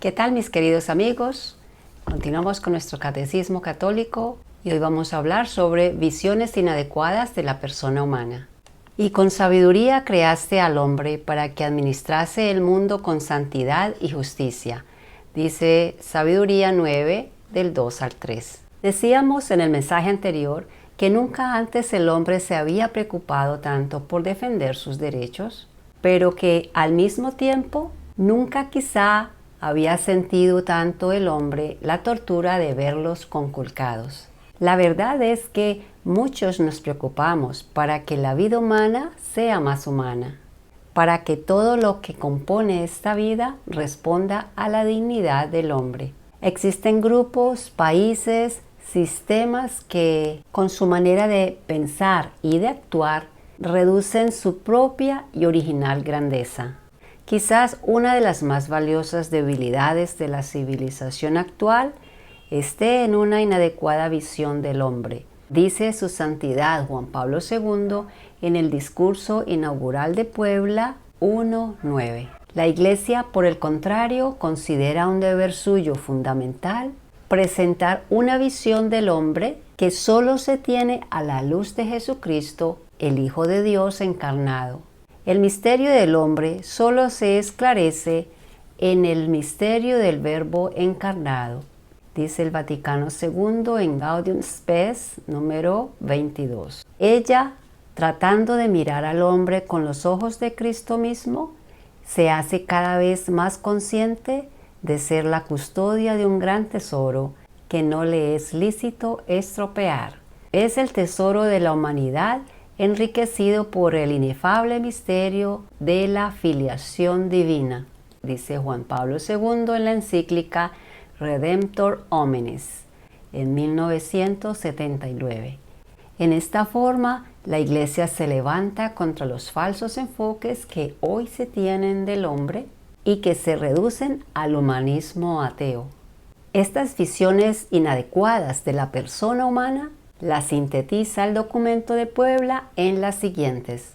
¿Qué tal, mis queridos amigos? Continuamos con nuestro Catecismo Católico y hoy vamos a hablar sobre visiones inadecuadas de la persona humana. Y con sabiduría creaste al hombre para que administrase el mundo con santidad y justicia. Dice Sabiduría 9, del 2 al 3. Decíamos en el mensaje anterior que nunca antes el hombre se había preocupado tanto por defender sus derechos, pero que al mismo tiempo nunca quizá había sentido tanto el hombre la tortura de verlos conculcados. La verdad es que muchos nos preocupamos para que la vida humana sea más humana, para que todo lo que compone esta vida responda a la dignidad del hombre. Existen grupos, países, sistemas que, con su manera de pensar y de actuar, reducen su propia y original grandeza. Quizás una de las más valiosas debilidades de la civilización actual esté en una inadecuada visión del hombre, dice Su Santidad Juan Pablo II en el discurso inaugural de Puebla 1.9. La Iglesia, por el contrario, considera un deber suyo fundamental presentar una visión del hombre que solo se tiene a la luz de Jesucristo, el Hijo de Dios encarnado. El misterio del hombre solo se esclarece en el misterio del Verbo encarnado, dice el Vaticano II en Gaudium Spes número 22. Ella, tratando de mirar al hombre con los ojos de Cristo mismo, se hace cada vez más consciente de ser la custodia de un gran tesoro que no le es lícito estropear. Es el tesoro de la humanidad enriquecido por el inefable misterio de la filiación divina, dice Juan Pablo II en la encíclica Redemptor Hominis en 1979. En esta forma, la Iglesia se levanta contra los falsos enfoques que hoy se tienen del hombre y que se reducen al humanismo ateo. Estas visiones inadecuadas de la persona humana las sintetiza el documento de Puebla en las siguientes.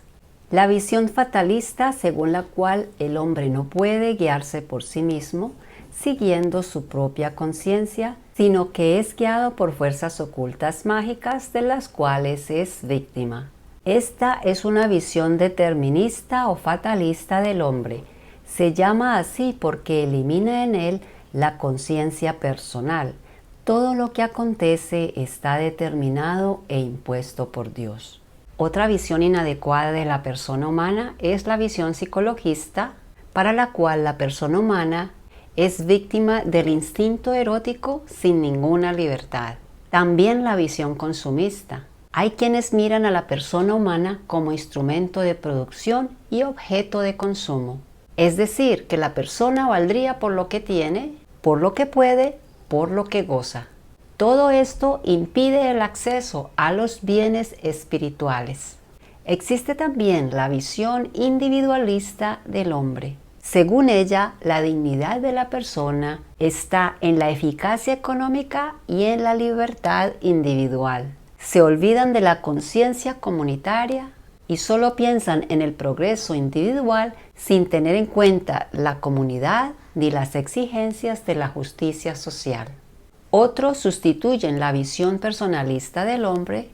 La visión fatalista según la cual el hombre no puede guiarse por sí mismo, siguiendo su propia conciencia, sino que es guiado por fuerzas ocultas mágicas de las cuales es víctima. Esta es una visión determinista o fatalista del hombre. Se llama así porque elimina en él la conciencia personal. Todo lo que acontece está determinado e impuesto por Dios. Otra visión inadecuada de la persona humana es la visión psicologista, para la cual la persona humana es víctima del instinto erótico sin ninguna libertad. También la visión consumista. Hay quienes miran a la persona humana como instrumento de producción y objeto de consumo. Es decir, que la persona valdría por lo que tiene, por lo que puede, por lo que goza. Todo esto impide el acceso a los bienes espirituales. Existe también la visión individualista del hombre. Según ella, la dignidad de la persona está en la eficacia económica y en la libertad individual. Se olvidan de la conciencia comunitaria y solo piensan en el progreso individual sin tener en cuenta la comunidad ni las exigencias de la justicia social. Otros sustituyen la visión personalista del hombre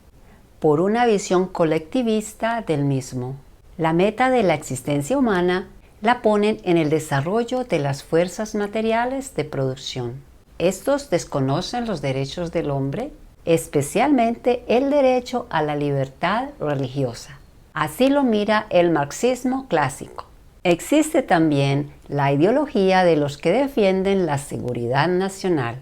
por una visión colectivista del mismo. La meta de la existencia humana la ponen en el desarrollo de las fuerzas materiales de producción. Estos desconocen los derechos del hombre, especialmente el derecho a la libertad religiosa. Así lo mira el marxismo clásico. Existe también la ideología de los que defienden la seguridad nacional.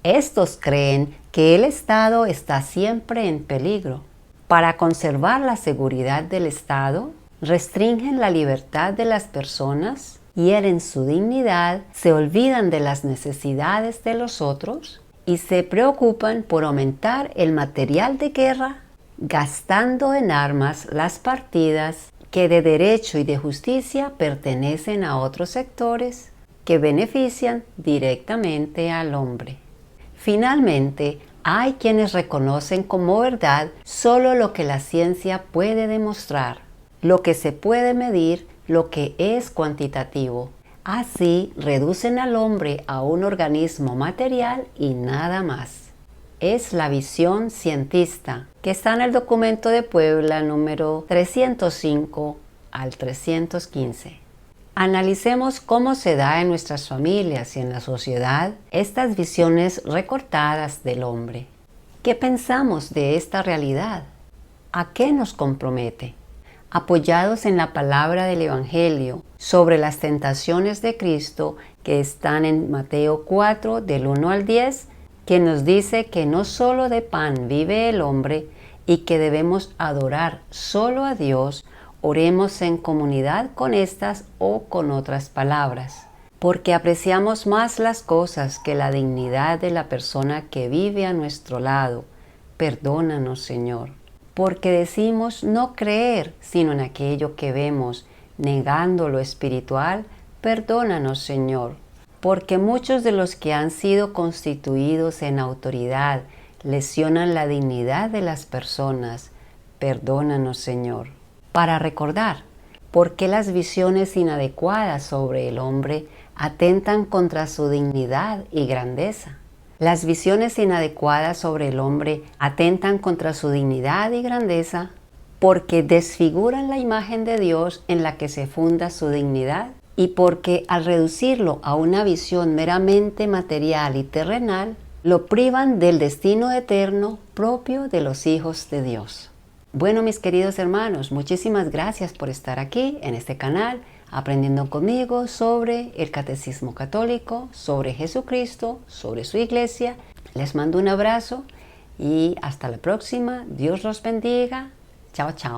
Estos creen que el Estado está siempre en peligro. Para conservar la seguridad del Estado, restringen la libertad de las personas, hieren su dignidad, se olvidan de las necesidades de los otros y se preocupan por aumentar el material de guerra, gastando en armas las partidas que de derecho y de justicia pertenecen a otros sectores que benefician directamente al hombre. Finalmente, hay quienes reconocen como verdad solo lo que la ciencia puede demostrar, lo que se puede medir, lo que es cuantitativo. Así reducen al hombre a un organismo material y nada más. Es la visión cientista que está en el documento de Puebla número 305 al 315. Analicemos cómo se da en nuestras familias y en la sociedad estas visiones recortadas del hombre. ¿Qué pensamos de esta realidad? ¿A qué nos compromete? Apoyados en la palabra del Evangelio sobre las tentaciones de Cristo que están en Mateo 4 del 1 al 10, que nos dice que no solo de pan vive el hombre y que debemos adorar solo a Dios, oremos en comunidad con estas o con otras palabras, porque apreciamos más las cosas que la dignidad de la persona que vive a nuestro lado. Perdónanos, Señor, porque decimos no creer sino en aquello que vemos, negando lo espiritual. Perdónanos, Señor, porque muchos de los que han sido constituidos en autoridad lesionan la dignidad de las personas. Perdónanos, Señor. Para recordar, ¿por qué las visiones inadecuadas sobre el hombre atentan contra su dignidad y grandeza? Las visiones inadecuadas sobre el hombre atentan contra su dignidad y grandeza porque desfiguran la imagen de Dios en la que se funda su dignidad y porque al reducirlo a una visión meramente material y terrenal, lo privan del destino eterno propio de los hijos de Dios. Bueno, mis queridos hermanos, muchísimas gracias por estar aquí en este canal, aprendiendo conmigo sobre el Catecismo Católico, sobre Jesucristo, sobre su Iglesia. Les mando un abrazo y hasta la próxima. Dios los bendiga. Chao, chao.